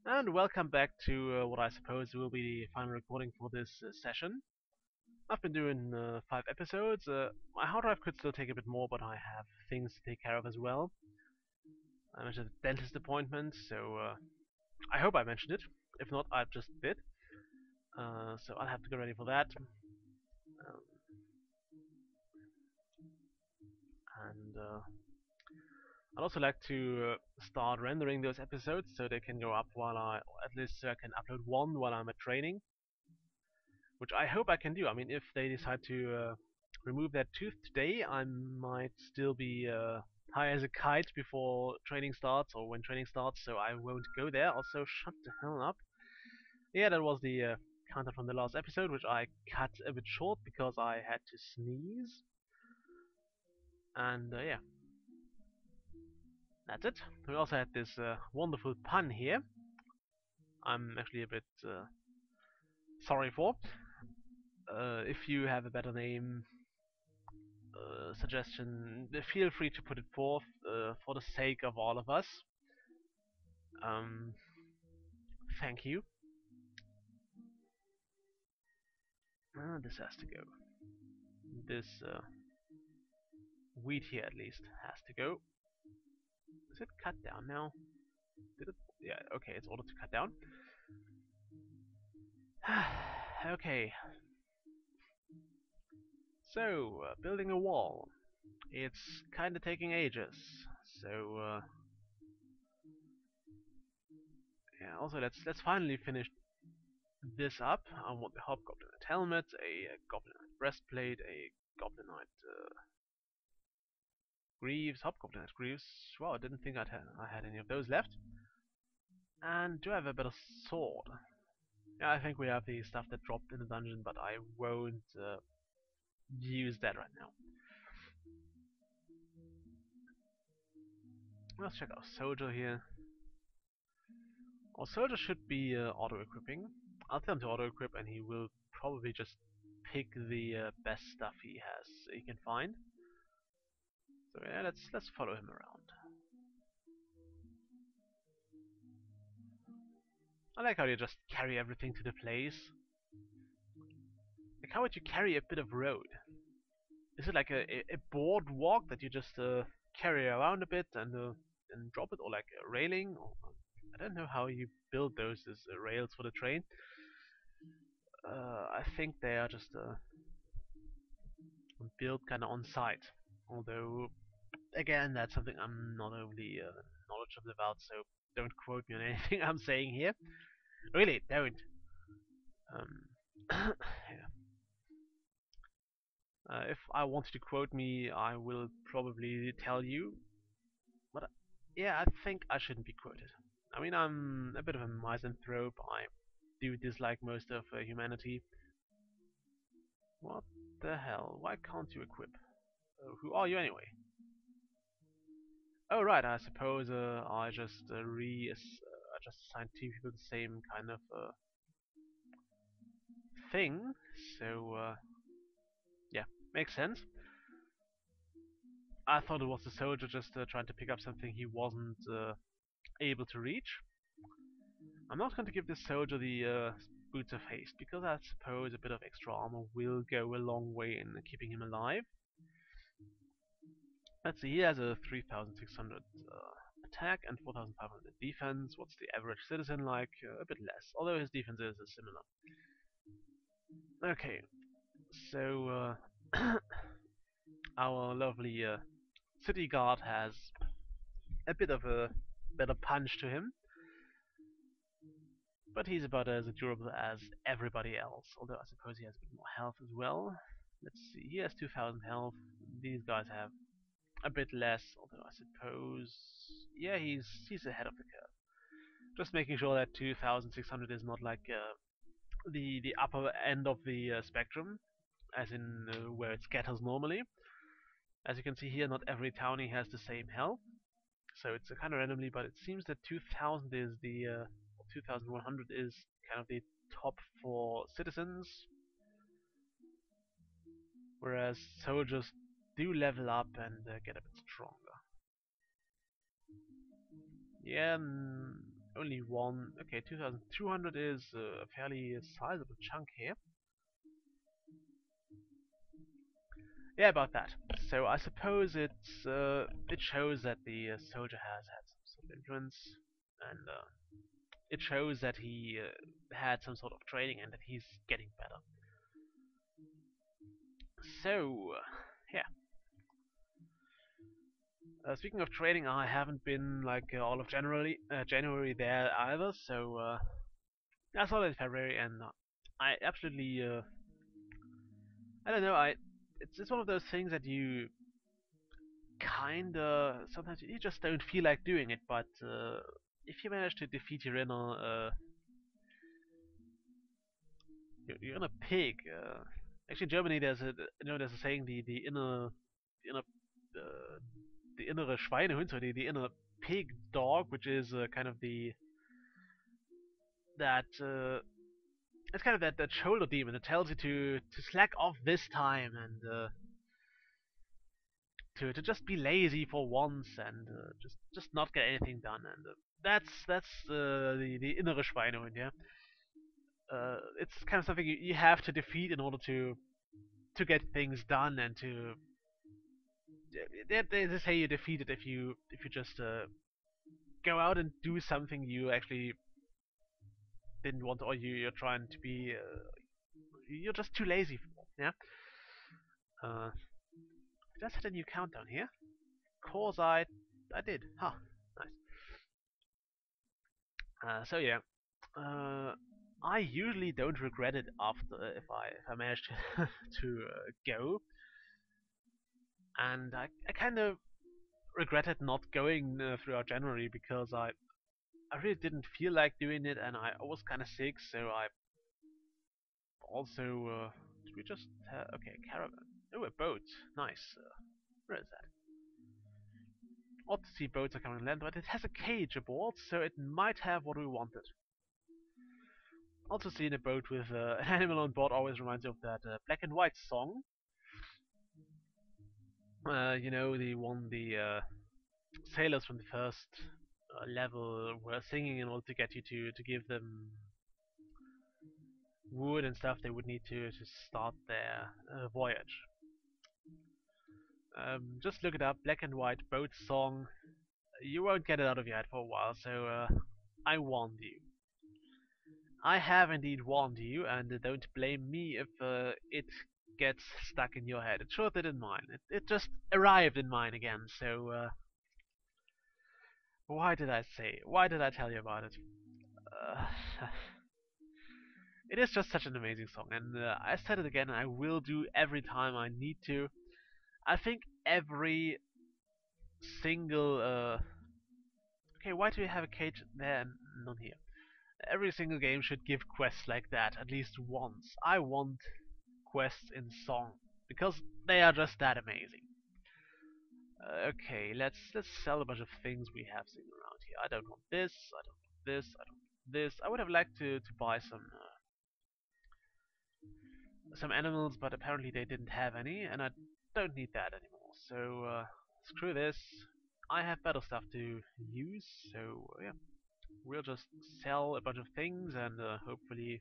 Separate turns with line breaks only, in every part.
And welcome back to what I suppose will be the final recording for this session. I've been doing 5 episodes. My hard drive could still take a bit more, but I have things to take care of as well. I mentioned a dentist appointment, so I hope I mentioned it. If not, I just did. So I'll have to get ready for that. And I'd also like to start rendering those episodes so they can go up while or at least so I can upload one while I'm at training, which I hope I can do. I mean, if they decide to remove that tooth today, I might still be high as a kite before training starts or when training starts, so I won't go there. Also, shut the hell up. Yeah, that was the content from the last episode, which I cut a bit short because I had to sneeze. And yeah, that's it. We also had this wonderful pun here. I'm actually a bit sorry for. If you have a better name, suggestion, feel free to put it forth for the sake of all of us. Um, Thank you. This has to go. This wheat here at least has to go. Is it cut down now? Did it? Yeah, okay, it's ordered to cut down. Okay, so building a wall. It's kind of taking ages. So yeah, also let's finally finish this up. I want the hobgoblinite helmet, a goblinite breastplate, a goblinite greaves, hobgoblinite greaves. Wow, I didn't think I had any of those left. And do I have a better sword? Yeah, I think we have the stuff that dropped in the dungeon, but I won't use that right now. Let's check our soldier here. Our soldier should be auto-equipping. I'll tell him to auto-equip, and he will probably just pick the best stuff he can find. So yeah, let's follow him around. I like how you just carry everything to the place. Like, how would you carry a bit of road? Is it like a boardwalk that you just carry around a bit and drop it, or like a railing? Or, I don't know how you build those as rails for the train. I think they are just built kind of on site. Although, again, that's something I'm not overly knowledgeable about, so don't quote me on anything I'm saying here. Really, don't. Um, yeah. If I wanted to quote me, I will probably tell you. But yeah, I think I shouldn't be quoted. I mean, I'm a bit of a misanthrope. I do dislike most of humanity. What the hell? Why can't you equip? Who are you anyway? Oh right, I suppose I just assigned two people the same kind of thing. So yeah, makes sense. I thought it was the soldier just trying to pick up something he wasn't able to reach. I'm not going to give this soldier the boots of haste because I suppose a bit of extra armor will go a long way in keeping him alive. Let's see, he has a 3,600 attack and 4,500 defense. What's the average citizen like? A bit less, although his defense is similar. Okay, so our lovely city guard has a bit of a better punch to him, but he's about as durable as everybody else, although I suppose he has a bit more health as well. Let's see, he has 2,000 health. These guys have a bit less, although I suppose, yeah, he's ahead of the curve. Just making sure that 2,600 is not like the upper end of the spectrum, as in where it scatters normally. As you can see here, not every townie has the same health, so it's kind of randomly, but it seems that 2,000 is the 2,100 is kind of the top for citizens, whereas soldiers do level up and get a bit stronger. Yeah, Only one. Okay, 2,200 is a fairly sizable chunk here. Yeah, about that. So I suppose it shows that the soldier has had some sort of influence, and it shows that he had some sort of training and that he's getting better. So, yeah. Speaking of training, I haven't been like all of January there either. So I saw it in February, and I absolutely I don't know. It's one of those things that you kinda sometimes you just don't feel like doing it, but if you manage to defeat your inner pig, actually in Germany there's a saying the inner uh, the innere Schweinehund, so the inner pig dog, which is kind of the that it's kind of that shoulder demon that tells you to slack off this time and to just be lazy for once and just not get anything done. And that's the innere Schweinehund, yeah. It's kind of something you have to defeat in order to get things done and to they say you defeat it if you just go out and do something you actually didn't want, or you're trying to be you're just too lazy for. Yeah. Did I set a new countdown here? Course I did. Huh. Nice. So yeah. Uh, I usually don't regret it after if I manage to to go, and I kind of regretted not going throughout January because I really didn't feel like doing it, and I was kind of sick, so I also did we just okay, caravan? Oh, a boat. Nice. Where is that? Odd to see boats are coming on land, but it has a cage aboard, so it might have what we wanted. Also seeing a boat with an animal on board always reminds me of that black and white song. You know, the one the sailors from the first level were singing in order to get you to give them wood and stuff they would need to start their voyage. Just look it up, black and white boat song. You won't get it out of your head for a while, so I warned you. I have indeed warned you, and don't blame me if it gets stuck in your head. It sure did in mine. It just arrived in mine again, so why did I say? Why did I tell you about it? Uh, it is just such an amazing song, and I said it again, and I will do every time I need to. I think every single. Okay, why do we have a cage there and none here? Every single game should give quests like that at least once. I want quests in song because they are just that amazing. Okay, let's sell a bunch of things we have sitting around here. I don't want this. I don't want this. I don't want this. I would have liked to buy some animals, but apparently they didn't have any, and I don't need that anymore. So screw this. I have better stuff to use. So yeah, we'll just sell a bunch of things, and hopefully,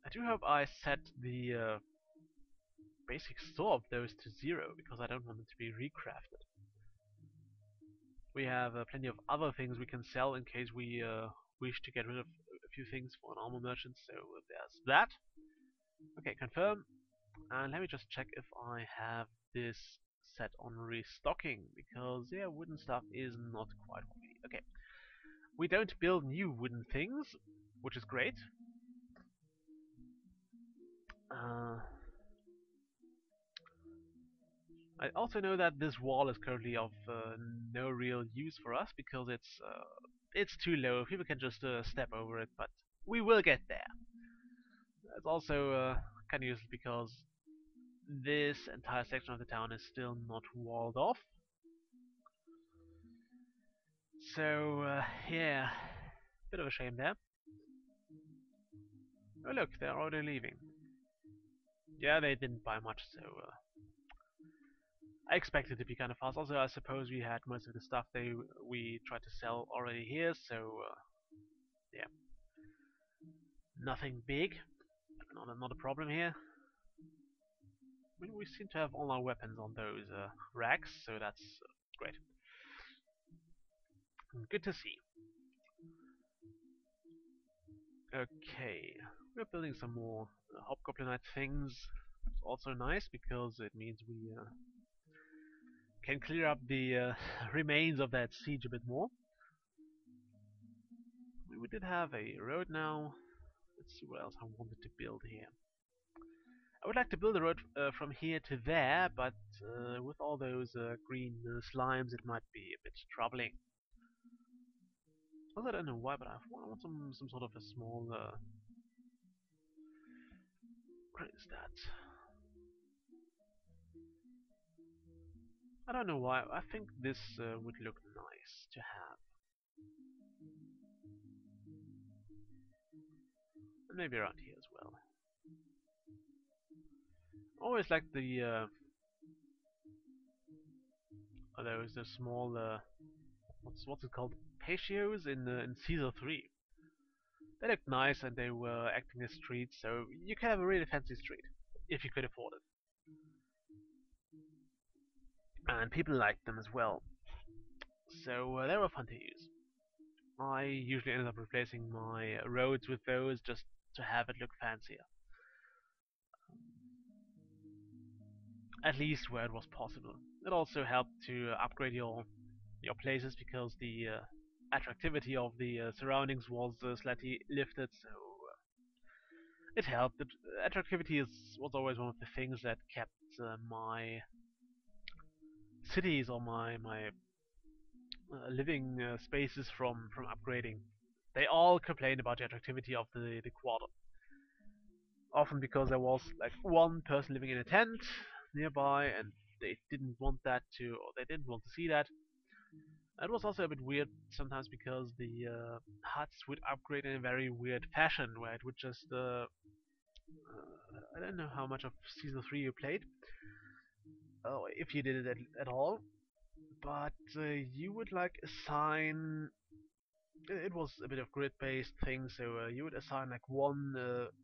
I do hope I set the basic store of those to 0 because I don't want them to be recrafted. We have plenty of other things we can sell in case we wish to get rid of a few things for an armor merchant, so there's that. Okay, confirm. And let me just check if I have this set on restocking, because yeah, wooden stuff is not quite what we need. Okay, we don't build new wooden things, which is great. Uh, I also know that this wall is currently of no real use for us because it's too low. People can just step over it, but we will get there. It's also kind of useless because this entire section of the town is still not walled off. So yeah, bit of a shame there. Oh look, they're already leaving. Yeah, they didn't buy much, so I expect it to be kind of fast. Also, I suppose we had most of the stuff we tried to sell already here, so yeah, nothing big, not a problem here. We seem to have all our weapons on those racks, so that's great. Good to see. Okay, we're building some more hobgoblinite things. It's also nice because it means we can clear up the remains of that siege a bit more. We did have a road now. Let's see what else I wanted to build here. I would like to build a road from here to there, but with all those green slimes, it might be a bit troubling. Also, I don't know why, but I want some sort of a small. What is that? I don't know why. I think this would look nice to have, and maybe around here as well. Always like the those small what's it called? Patios in Caesar 3. They looked nice and they were acting as streets, so you could have a really fancy street if you could afford it. And people liked them as well, so they were fun to use. I usually ended up replacing my roads with those just to have it look fancier, at least where it was possible. It also helped to upgrade your places because the attractivity of the surroundings was slightly lifted, so it helped. The attractivity was always one of the things that kept my cities or my living spaces from upgrading. They all complained about the attractivity of the quarter, often because there was like one person living in a tent nearby, and they didn't want that to, or they didn't want to see that. It was also a bit weird sometimes because the huts would upgrade in a very weird fashion, where it would just I don't know how much of season 3 you played, if you did it at all, but you would like assign. It was a bit of grid-based thing, so you would assign like one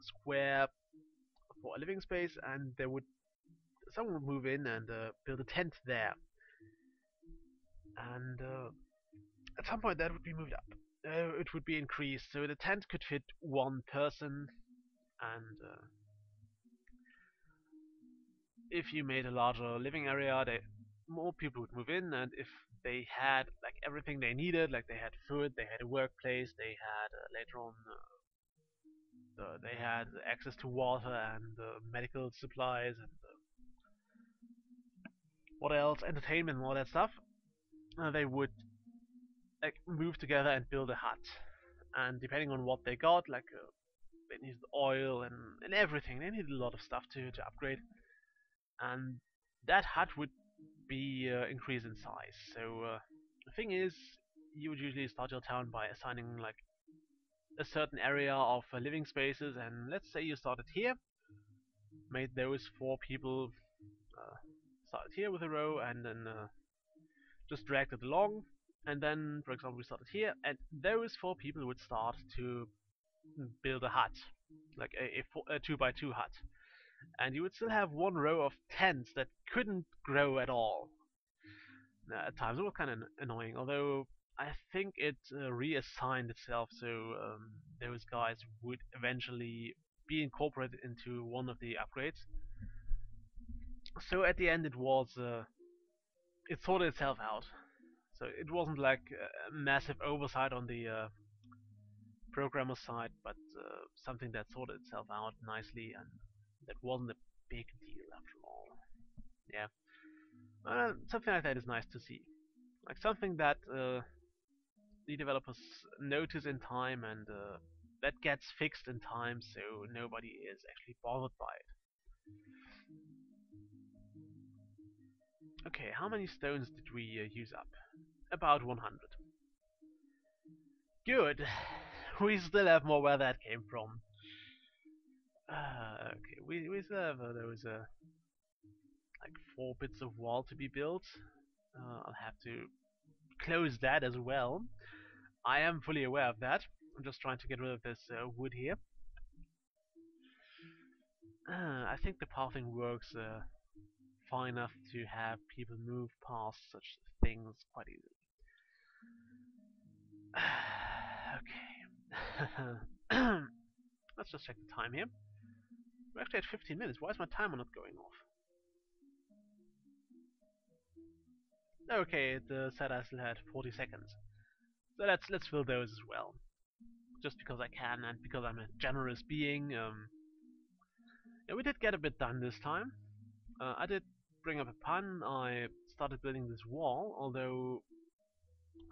square for a living space, and there would someone would move in and build a tent there, and at some point that would be moved up. It would be increased, so the tent could fit one person, and if you made a larger living area, more people would move in, and if they had like everything they needed, like they had food, they had a workplace, they had later on they had access to water and medical supplies and what else, entertainment and all that stuff, they would like move together and build a hut. And depending on what they got, like they needed oil and everything, they needed a lot of stuff to upgrade, and that hut would be increased in size. So the thing is, you would usually start your town by assigning like a certain area of living spaces, and let's say you started here, made those four people uh, started here with a row, and then just dragged it along. And then, for example, we started here, and those four people would start to build a hut, like a 2 by 2 hut. And you would still have one row of tents that couldn't grow at all. At times it was kind of annoying, although I think it reassigned itself, so those guys would eventually be incorporated into one of the upgrades. So at the end, it sorted itself out. So it wasn't like a massive oversight on the programmer side, but something that sorted itself out nicely, and that wasn't a big deal after all. Yeah, something like that is nice to see. Like something that the developers notice in time, and that gets fixed in time, so nobody is actually bothered by it. Okay, how many stones did we use up? About 100. Good. We still have more where that came from. Okay, we still have those like 4 bits of wall to be built. I'll have to close that as well. I am fully aware of that. I'm just trying to get rid of this wood here. I think the pathing works far enough to have people move past such things quite easily. Okay. Let's just check the time here. We're actually at 15 minutes. Why is my timer not going off? Okay, it said I still had 40 seconds. So let's fill those as well. Just because I can and because I'm a generous being. Yeah, we did get a bit done this time. I did bring up a pun. I started building this wall, although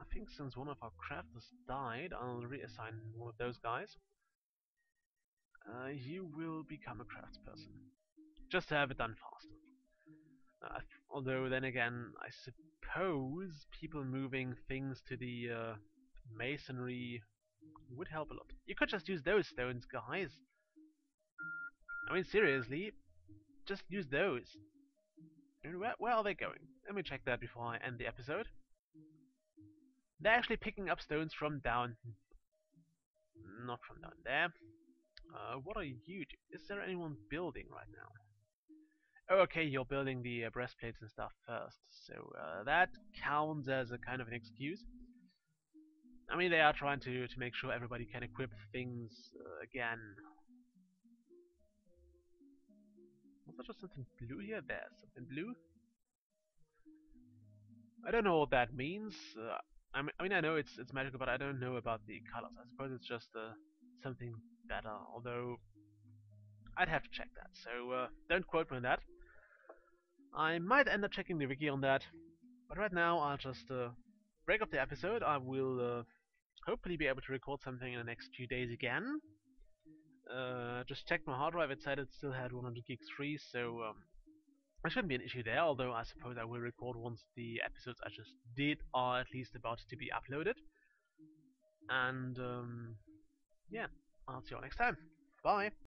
I think since one of our crafters died, I'll reassign one of those guys. You will become a craftsperson, just to have it done faster. Although then again, I suppose people moving things to the masonry would help a lot. You could just use those stones, guys. I mean, seriously, just use those. I mean, where are they going? Let me check that before I end the episode. They're actually picking up stones from down... Not from down there. What are you doing? Is there anyone building right now? Oh, okay, you're building the breastplates and stuff first. So that counts as a kind of an excuse. I mean, they are trying to make sure everybody can equip things again. Was there just something blue here? There's something blue. I don't know what that means. I mean, I know it's magical, but I don't know about the colors. I suppose it's just something better. Although I'd have to check that. So don't quote me on that. I might end up checking the wiki on that. But right now, I'll just break up the episode. I will hopefully be able to record something in the next few days again. Just checked my hard drive. It said it still had 100 gigs free, so there shouldn't be an issue there. Although I suppose I will record once the episodes I just did are at least about to be uploaded. And yeah, I'll see you all next time. Bye.